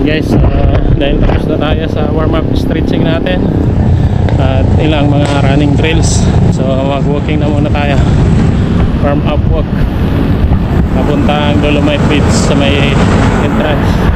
guys, dahil tapos na tayo sa warm up stretching natin at ilang mga running drills, so mag walking na muna tayo. Warm up walk papuntang Dolomite Beach sa may entrance.